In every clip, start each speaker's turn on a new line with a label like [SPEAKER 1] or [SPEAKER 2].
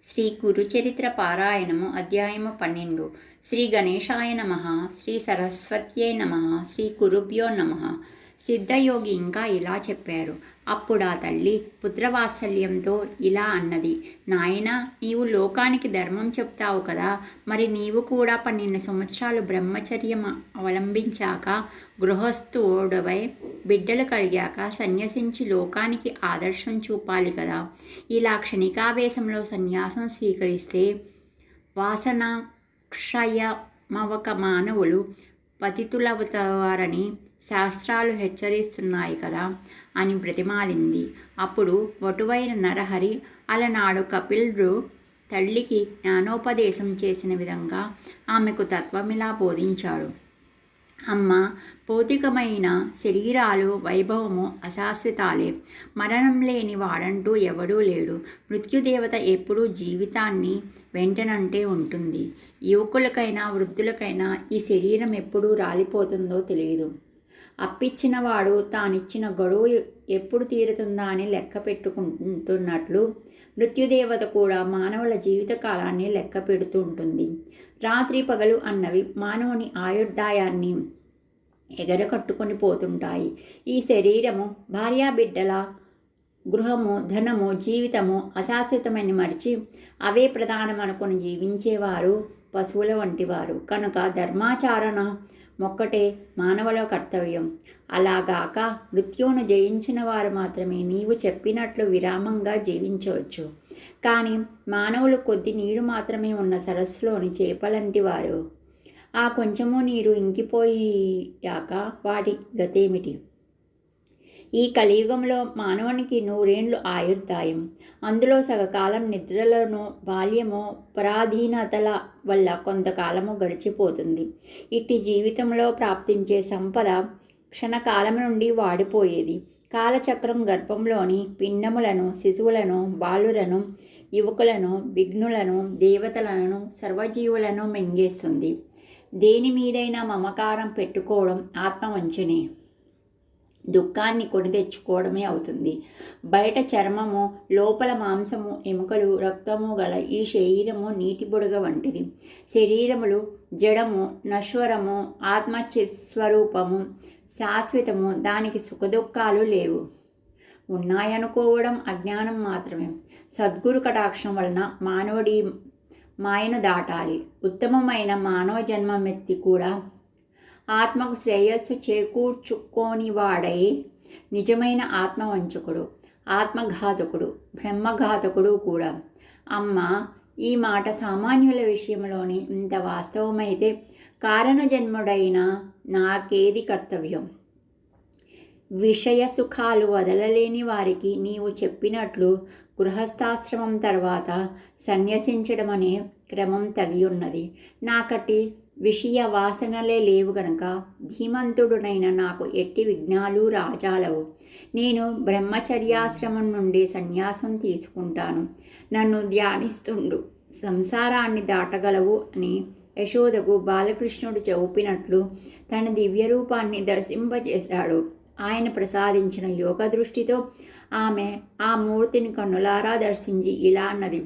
[SPEAKER 1] శ్రీ గురుచరిత్ర పారాయణము అధ్యాయము 12. శ్రీ గణేశాయ నమః. శ్రీ సరస్వత్యై నమః. శ్రీ గురుభ్యో నమః. సిద్ధయోగి ఇంకా ఇలా చెప్పారు. అప్పుడు ఆ తల్లి పుత్రవాత్సల్యంతో ఇలా అన్నది. నాయనా, నీవు లోకానికి ధర్మం చెప్తావు కదా, మరి నీవు కూడా 12 సంవత్సరాలు బ్రహ్మచర్యం అవలంబించాక గృహస్థుడవై బిడ్డలు కలిగాక సన్యసించి లోకానికి ఆదర్శం చూపాలి కదా. ఇలా క్షణికావేశంలో సన్యాసం స్వీకరిస్తే వాసనాక్షయమవక మానవులు పతితులవుతారని శాస్త్రాలు హెచ్చరిస్తున్నాయి కదా అని బ్రతిమాలింది. అప్పుడు వటువైన నరహరి అలనాడు కపిలుడు తల్లికి జ్ఞానోపదేశం చేసిన విధంగా ఆమెకు తత్వమిలా బోధించాడు. అమ్మ, భౌతికమైన శరీరాలు వైభవము అశాశ్వతాలే. మరణం లేని వాడంటూ ఎవడూ లేడు. మృత్యుదేవత ఎప్పుడూ జీవితాన్ని వెంటనంటే ఉంటుంది. యువకులకైనా వృద్ధులకైనా ఈ శరీరం ఎప్పుడు రాలిపోతుందో తెలియదు. అప్పిచ్చినవాడు తానిచ్చిన గడువు ఎప్పుడు తీరుతుందా అని లెక్క పెట్టుకుంటున్నట్లు మృత్యుదేవత కూడా మానవుల జీవితకాలాన్ని లెక్క పెడుతూ ఉంటుంది. రాత్రి పగలు అన్నవి మానవుని ఆయుర్దాయాన్ని ఎగరకట్టుకొని పోతుంటాయి. ఈ శరీరము, భార్యాబిడ్డల, గృహము, ధనము, జీవితము అశాశ్వతమని మరిచి అవే ప్రధానమనుకొని జీవించేవారు పశువుల వంటివారు. కనుక ధర్మాచరణ మొక్కటే మానవుల కర్తవ్యం. అలాగాక మృత్యువును జయించిన వారు మాత్రమే నీవు చెప్పినట్లు విరామంగా జీవించవచ్చు. కానీ మానవులు కొద్ది నీరు మాత్రమే ఉన్న సరస్సులోని చేపలంటి వారు. ఆ కొంచెము నీరు ఇంకిపోయాక వాటి గతేమిటి? ఈ కలియుగంలో మానవునికి 100 ఏండ్లు ఆయుర్దాయం. అందులో సగకాలం నిద్రలోనూ బాల్యమో పరాధీనతల వల్ల కొంతకాలము గడిచిపోతుంది. ఇట్టి జీవితంలో ప్రాప్తించే సంపద క్షణకాలం నుండి వాడిపోయేది. కాలచక్రం గర్భంలోని పిండములను, శిశువులను, బాలులను, యువకులను, విఘ్నులను, దేవతలను, సర్వజీవులను మింగేస్తుంది. దేని మీదైనా మమకారం పెట్టుకోవడం ఆత్మవంచనే. దుఃఖాన్ని కొని తెచ్చుకోవడమే అవుతుంది. బయట చర్మము, లోపల మాంసము, ఎముకలు, రక్తము గల ఈ శరీరము నీటి బుడగ వంటిది. శరీరములు జడము, నశ్వరము, ఆత్మస్వరూపము శాశ్వతము. దానికి సుఖదుఖాలు లేవు. ఉన్నాయనుకోవడం అజ్ఞానం మాత్రమే. సద్గురు కటాక్షం వలన మానవుడి మాయను దాటాలి. ఉత్తమమైన మానవ జన్మమెత్తి కూడా ఆత్మకు శ్రేయస్సు చేకూర్చుకోని వాడై నిజమైన ఆత్మవంచకుడు, ఆత్మఘాతకుడు, బ్రహ్మఘాతకుడు కూడా. అమ్మ, ఈ మాట సామాన్యుల విషయంలోని ఇంత వాస్తవమైతే కారణజన్ముడైన నాకేది కర్తవ్యం? విషయ సుఖాలు వదలలేని వారికి నీవు చెప్పినట్లు గృహస్థాశ్రమం తర్వాత సన్యసించడం అనే క్రమం తగి ఉన్నది. నాకటి విషయ వాసనలే లేవు గనక ధీమంతుడునైన నాకు ఎట్టి విఘ్నాలు రాజాలవు. నేను బ్రహ్మచర్యాశ్రమం నుండి సన్యాసం తీసుకుంటాను. నన్ను ధ్యానిస్తుండు. సంసారాన్ని దాటగలవు అని యశోదకు బాలకృష్ణుడు చెప్పినట్లు తన దివ్యరూపాన్ని దర్శింపజేశాడు. ఆయన ప్రసాదించిన యోగ దృష్టితో ఆమె ఆ మూర్తిని కన్నులారా దర్శించి ఇలా అన్నది.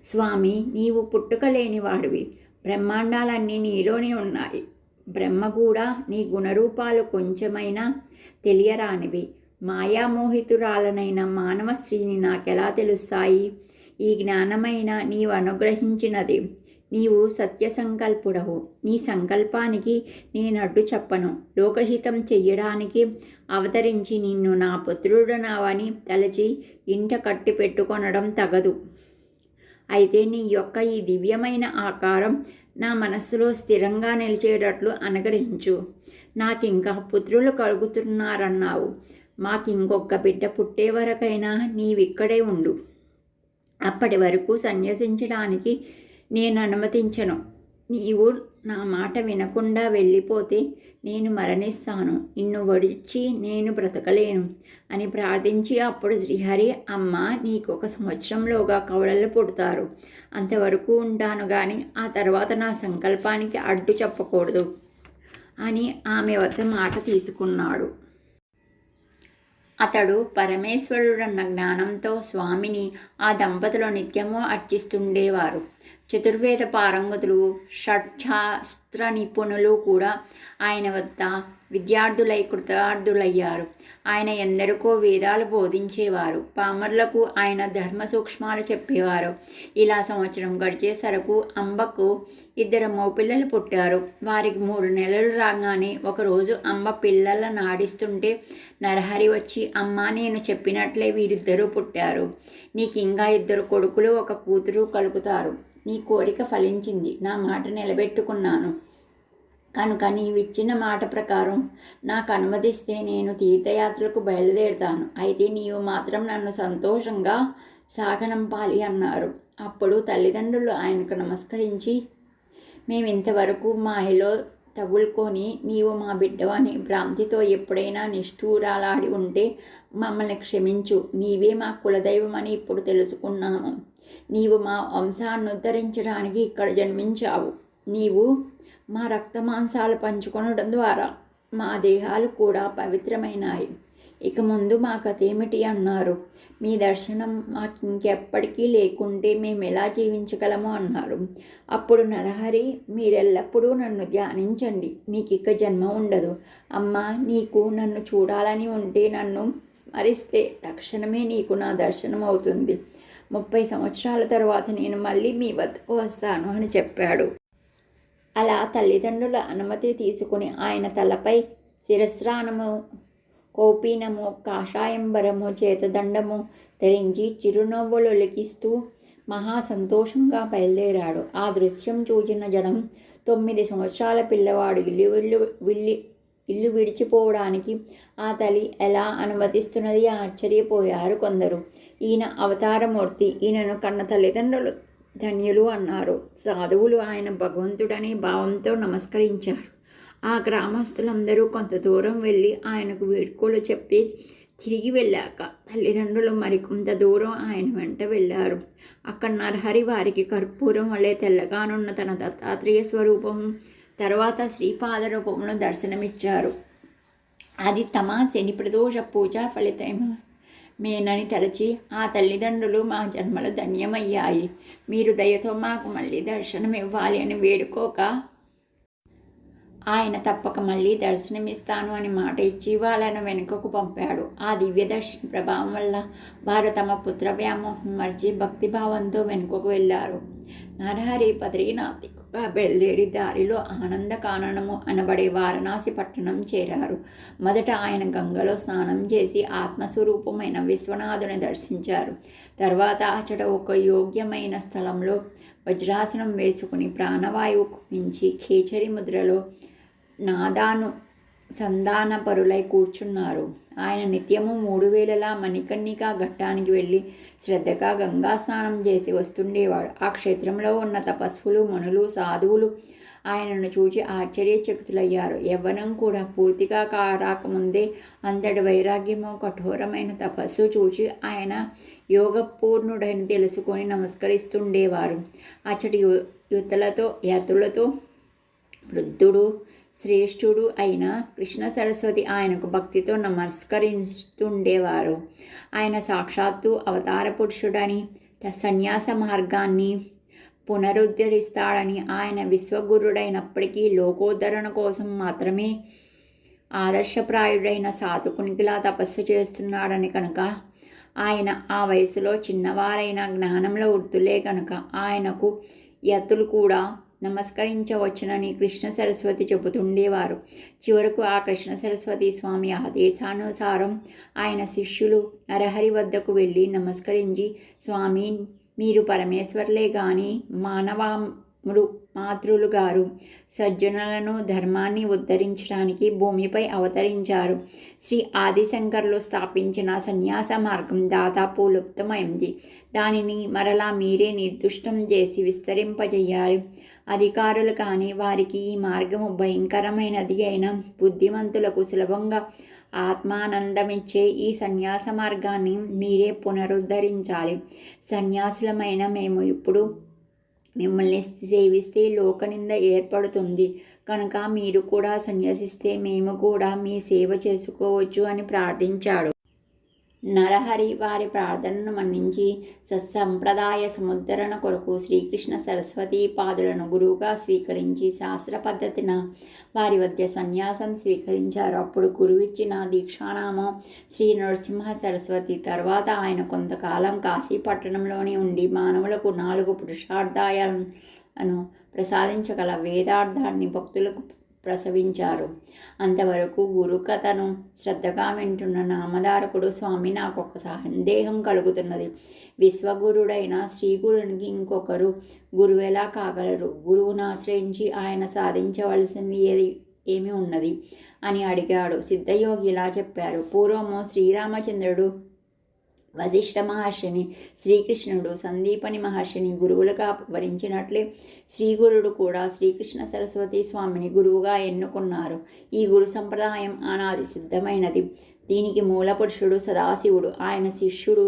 [SPEAKER 1] స్వామి, నీవు పుట్టుకలేని వాడివి. బ్రహ్మాండాలన్నీ నీలోనే ఉన్నాయి. బ్రహ్మ కూడా నీ గుణరూపాలు కొంచెమైనా తెలియరానివి. మాయామోహితురాలనైన మానవ స్త్రీని నాకెలా తెలుస్తాయి? ఈ జ్ఞానమైన నీవు అనుగ్రహించినది. నీవు సత్యసంకల్పుడవు. నీ సంకల్పానికి నేనడ్డు చెప్పను. లోకహితం చెయ్యడానికి అవతరించి నిన్ను నా పుత్రుడనవని తలచి ఇంట కట్టి పెట్టుకొనడం తగదు. అయితే నీ యొక్క ఈ దివ్యమైన ఆకారం నా మనస్సులో స్థిరంగా నిలిచేటట్లు అనుగ్రహించు. నాకింకా పుత్రులు కలుగుతున్నారన్నావు. మాకింకొక బిడ్డ పుట్టే వరకైనా నీవిక్కడే ఉండు. అప్పటి వరకు సన్యసించడానికి నేను అనుమతించను. నీవు నా మాట వినకుండా వెళ్ళిపోతే నేను మరణిస్తాను. నిన్ను వడిచి నేను బ్రతకలేను అని ప్రార్థించి అప్పుడు శ్రీహరి, అమ్మ, నీకు 1 సంవత్సరంలోగా కవలలు పుడతారు. అంతవరకు ఉంటాను కానీ ఆ తర్వాత నా సంకల్పానికి అడ్డు చెప్పకూడదు అని ఆమె వద్ద మాట తీసుకున్నాడు. అతడు పరమేశ్వరుడన్న జ్ఞానంతో స్వామిని ఆ దంపతులు నిత్యము అర్చిస్తుండేవారు. చతుర్వేద పారంగతులు, షట్శాస్త్ర నిపుణులు కూడా ఆయన వద్ద విద్యార్థులై కృతార్థులయ్యారు. ఆయన ఎందరికో వేదాలు బోధించేవారు. పామరులకు ఆయన ధర్మ సూక్ష్మాలు చెప్పేవారు. ఇలా సంవత్సరం గడిచేసరకు అంబకు 2 మగపిల్లలు పుట్టారు. వారికి 3 నెలలు రాగానే ఒకరోజు అంబ పిల్లల నాడిస్తుంటే నరహరి వచ్చి, అమ్మా, నేను చెప్పినట్లే వీరిద్దరూ పుట్టారు. నీకు ఇంకా 2 కొడుకులు 1 కూతురు కలుగుతారు. నీ కోరిక ఫలించింది. నా మాట నిలబెట్టుకున్నాను కనుక నీవిచ్చిన మాట ప్రకారం నాకు అనుమతిస్తే నేను తీర్థయాత్రకు బయలుదేరుతాను. అయితే నీవు మాత్రం నన్ను సంతోషంగా సాగనంపాలి అన్నారు. అప్పుడు తల్లిదండ్రులు ఆయనకు నమస్కరించి, మేమింతవరకు మాయలో తగులుకొని నీవు మా బిడ్డవని భ్రాంతితో ఎప్పుడైనా నిష్ఠూరాలాడి ఉంటే మమ్మల్ని క్షమించు. నీవే మా కులదైవమని ఇప్పుడు తెలుసుకున్నాము. నీవు మా వంశాన్ని ఉద్ధరించడానికి ఇక్కడ జన్మించావు. నీవు మా రక్తమాంసాలు పంచుకొనడం ద్వారా మా దేహాలు కూడా పవిత్రమైనాయి. ఇక ముందు మా కథేమిటి అన్నారు. మీ దర్శనం మాకు ఇంకెప్పటికీ లేకుంటే మేము ఎలా జీవించగలము అన్నారు. అప్పుడు నరహరి, మీరెల్లప్పుడూ నన్ను ధ్యానించండి, మీకు ఇక జన్మ ఉండదు. అమ్మా, నీకు నన్ను చూడాలని ఉంటే నన్ను స్మరిస్తే తక్షణమే నీకు నా దర్శనం అవుతుంది. 30 సంవత్సరాల తర్వాత నేను మళ్ళీ మీ వద్దకు వస్తాను అని చెప్పాడు. అలా తల్లిదండ్రుల అనుమతి తీసుకుని ఆయన తలపై శిరస్నానము, కౌపీనము, కాషాయంబరము, చేతదండము ధరించి చిరునవ్వులు లిఖిస్తూ మహా సంతోషంగా బయలుదేరాడు. ఆ దృశ్యం చూచిన జనం 9 సంవత్సరాల పిల్లవాడు ఇల్లు విడిచిపోవడానికి ఆ తల్లి ఎలా అనుమతిస్తున్నది ఆశ్చర్యపోయారు కొందరు. ఈయన అవతారమూర్తి, ఈయనను కన్న తల్లిదండ్రులు ధన్యులు అన్నారు. సాధువులు ఆయన భగవంతుడనే భావంతో నమస్కరించారు. ఆ గ్రామస్తులందరూ కొంత దూరం వెళ్ళి ఆయనకు వేడుకోలు చెప్పి తిరిగి వెళ్ళాక తల్లిదండ్రులు మరికొంత దూరం ఆయన వెంట వెళ్ళారు. అక్కడ నరహరి వారికి కర్పూరం వలె తెల్లగానున్న తన దత్తాత్రేయ స్వరూపం, తర్వాత శ్రీపాద రూపంలో దర్శనమిచ్చారు. అది తమ శని ప్రదోష పూజా ఫలితమేనని తలచి ఆ తల్లిదండ్రులు, మా జన్మలు ధన్యమయ్యాయి, మీరు దయతో మాకు మళ్ళీ దర్శనం ఇవ్వాలి అని వేడుకోక ఆయన తప్పక మళ్ళీ దర్శనమిస్తాను అని మాట ఇచ్చి వాళ్ళను వెనుకకు పంపాడు. ఆ దివ్యదర్శన ప్రభావం వల్ల వారు తమ పుత్ర వ్యామోహం మర్చి భక్తిభావంతో వెనుకకు వెళ్ళారు. నరహరి బద్రీనాథ్గా బయలుదేరి దారిలో ఆనందకాననము అనబడే వారణాసి పట్టణం చేరారు. మొదట ఆయన గంగలో స్నానం చేసి ఆత్మస్వరూపమైన విశ్వనాథుని దర్శించారు. తర్వాత అచట ఒక యోగ్యమైన స్థలంలో వజ్రాసనం వేసుకుని ప్రాణవాయువుకు మించి ఖేచరి ముద్రలో నాదాను సంధానపరులై కూర్చున్నారు. ఆయన నిత్యము 3 వేళలా మణికర్ణికా ఘట్టానికి వెళ్ళి శ్రద్ధగా గంగా స్నానం చేసి వస్తుండేవాడు. ఆ క్షేత్రంలో ఉన్న తపస్సులు, మునులు, సాధువులు ఆయనను చూచి ఆశ్చర్యచకితులయ్యారు. యవ్వనం కూడా పూర్తిగా రాకముందే అంతటి వైరాగ్యము, కఠోరమైన తపస్సు చూచి ఆయన యోగపూర్ణుడని తెలుసుకొని నమస్కరిస్తుండేవారు. అచ్చటి యతులతో వృద్ధుడు, శ్రేష్ఠుడు అయిన కృష్ణ సరస్వతి ఆయనకు భక్తితో నమస్కరిస్తుండేవారు. ఆయన సాక్షాత్తు అవతార పురుషుడని, సన్యాస మార్గాన్ని పునరుద్ధరిస్తాడని, ఆయన విశ్వగురుడైనప్పటికీ లోకోద్ధరణ కోసం మాత్రమే ఆదర్శప్రాయుడైన సాధకునికిలా తపస్సు చేస్తున్నాడని కనుక, ఆయన ఆ వయసులో చిన్నవారైన జ్ఞానంలో వృద్ధులే కనుక ఆయనకు యతులు కూడా నమస్కరించవచ్చునని కృష్ణ సరస్వతి చెబుతుండేవారు. చివరకు ఆ కృష్ణ సరస్వతి స్వామి ఆదేశానుసారం ఆయన శిష్యులు నరహరి వద్దకు వెళ్ళి నమస్కరించి, స్వామి, మీరు పరమేశ్వర్లే గాని మాతృలు గారు. సజ్జనులను, ధర్మాన్ని ఉద్ధరించడానికి భూమిపై అవతరించారు. శ్రీ ఆదిశంకర్లు స్థాపించిన సన్యాస మార్గం దాదాపు లుప్తమైంది. దానిని మరలా మీరే నిర్దుష్టం చేసి విస్తరింపజేయాలి. అధికారులు కానీ వారికి ఈ మార్గము భయంకరమైనది అయిన బుద్ధిమంతులకు సులభంగా ఆత్మానందమిచ్చే ఈ సన్యాస మార్గాన్ని మీరే పునరుద్ధరించాలి. సన్యాసులమైన మేము ఇప్పుడు మిమ్మల్ని సేవిస్తే లోకనింద ఏర్పడుతుంది కనుక మీరు కూడా సన్యసిస్తే మేము కూడా మీ సేవ చేసుకోవచ్చు అని ప్రార్థించాడు. నరహరి వారి ప్రార్థనను మన్నించి సత్సంప్రదాయ సముద్ధరణ కొరకు శ్రీకృష్ణ సరస్వతీ పాదులను గురువుగా స్వీకరించి శాస్త్ర పద్ధతిన వారి వద్ద సన్యాసం స్వీకరించారు. అప్పుడు గురువిచ్చిన దీక్షానామం శ్రీ నరసింహ సరస్వతి. తర్వాత ఆయన కొంతకాలం కాశీ పట్టణంలోనే ఉండి మానవులకు 4 పురుషార్థాలను ప్రసాదించగల వేదార్థాన్ని భక్తులకు ప్రసవించారు. అంతవరకు గురుకథను శ్రద్ధగా వింటున్న నామధారకుడు, స్వామి నాకు ఒక సందేహం కలుగుతున్నది. విశ్వగురుడైన శ్రీగురునికి ఇంకొకరు గురువెలా కాగలరు? గురువును ఆశ్రయించి ఆయన సాధించవలసింది ఏమి ఉన్నది అని అడిగాడు. సిద్ధయోగి ఇలా చెప్పారు. పూర్వము శ్రీరామచంద్రుడు వశిష్ఠ మహర్షిని, శ్రీకృష్ణుడు సందీపని మహర్షిని గురువులుగా వరించినట్లే శ్రీగురుడు కూడా శ్రీకృష్ణ సరస్వతి స్వామిని గురువుగా ఎన్నుకున్నారు. ఈ గురు సంప్రదాయం అనాది సిద్ధమైనది. దీనికి మూలపురుషుడు సదాశివుడు, ఆయన శిష్యుడు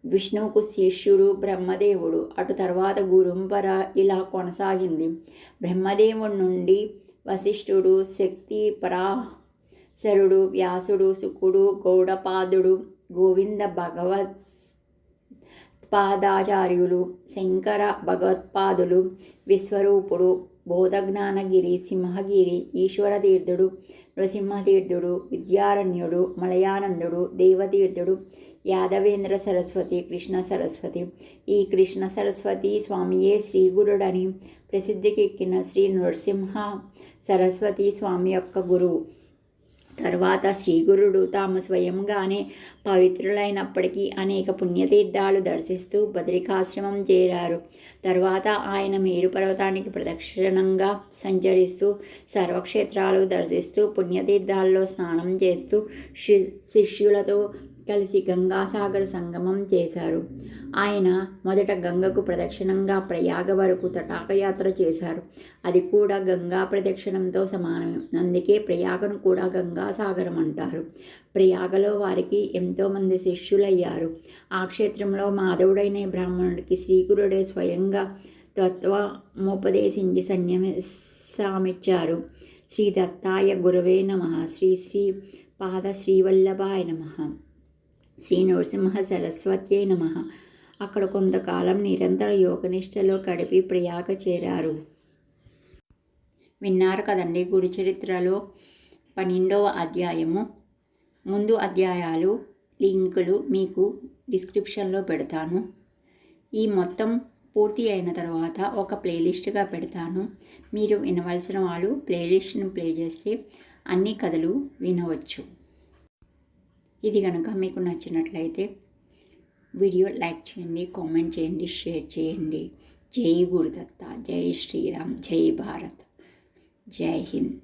[SPEAKER 1] విష్ణువుకు శిష్యుడు బ్రహ్మదేవుడు. అటు తర్వాత గురుంపర ఇలా కొనసాగింది. బ్రహ్మదేవుడి నుండి వశిష్ఠుడు, శక్తి పరాశరుడు, వ్యాసుడు, శుకుడు, గౌడపాదుడు, గోవింద భగవత్పాదాచార్యులు, శంకర భగవత్పాదులు, విశ్వరూపుడు, బోధజ్ఞానగిరి, సింహగిరి, ఈశ్వరతీర్థుడు, నృసింహతీర్థుడు, విద్యారణ్యుడు, మలయానందుడు, దేవతీర్థుడు, యాదవేంద్ర సరస్వతి, కృష్ణ సరస్వతి. ఈ కృష్ణ సరస్వతి స్వామియే శ్రీగురుడని ప్రసిద్ధికెక్కిన శ్రీ నరసింహ సరస్వతి స్వామి యొక్క గురువు. తర్వాత శ్రీగురుడు తాము స్వయంగానే పవిత్రులైనప్పటికీ అనేక పుణ్యతీర్థాలు దర్శిస్తూ బదరికాశ్రమం చేరారు. తర్వాత ఆయన మేరు పర్వతానికి ప్రదక్షిణంగా సంచరిస్తూ సర్వక్షేత్రాలు దర్శిస్తూ పుణ్యతీర్థాల్లో స్నానం చేస్తూ శిష్యులతో కలిసి గంగాసాగర సంగమం చేశారు. ఆయన మొదట గంగకు ప్రదక్షిణంగా ప్రయాగ వరకు తటాకయాత్ర చేశారు. అది కూడా గంగా ప్రదక్షిణంతో సమానమే. అందుకే ప్రయాగను కూడా గంగాసాగరం అంటారు. ప్రయాగలో వారికి ఎంతోమంది శిష్యులయ్యారు. ఆ క్షేత్రంలో మాధవుడైన బ్రాహ్మణుడికి శ్రీగురుడే స్వయంగా తత్వముపదేశించి సన్యాసమిచ్చారు. శ్రీ దత్తాయ గురవే నమః. శ్రీ పాద శ్రీవల్లభాయ నమః. శ్రీ నరసింహ సరస్వత్యై నమః. అక్కడ కొంతకాలం నిరంతర యోగనిష్టలో గడిపి ప్రయాగ చేరారు. విన్నారు కదండి గురు చరిత్రలో 12వ అధ్యాయము. ముందు అధ్యాయాలు లింకులు మీకు డిస్క్రిప్షన్లో పెడతాను. ఈ మొత్తం పూర్తి అయిన తర్వాత ఒక ప్లేలిస్ట్గా పెడతాను. మీరు వినవలసిన వాళ్ళు ప్లేలిస్ట్ని ప్లే చేస్తే అన్ని కథలు వినవచ్చు. ఇది కనుక మీకు నచ్చినట్లయితే వీడియో లైక్ చేయండి, కామెంట్ చేయండి, షేర్ చేయండి. జై గురుదత్త, జై శ్రీరామ్, జై భారత్, జై హింద్.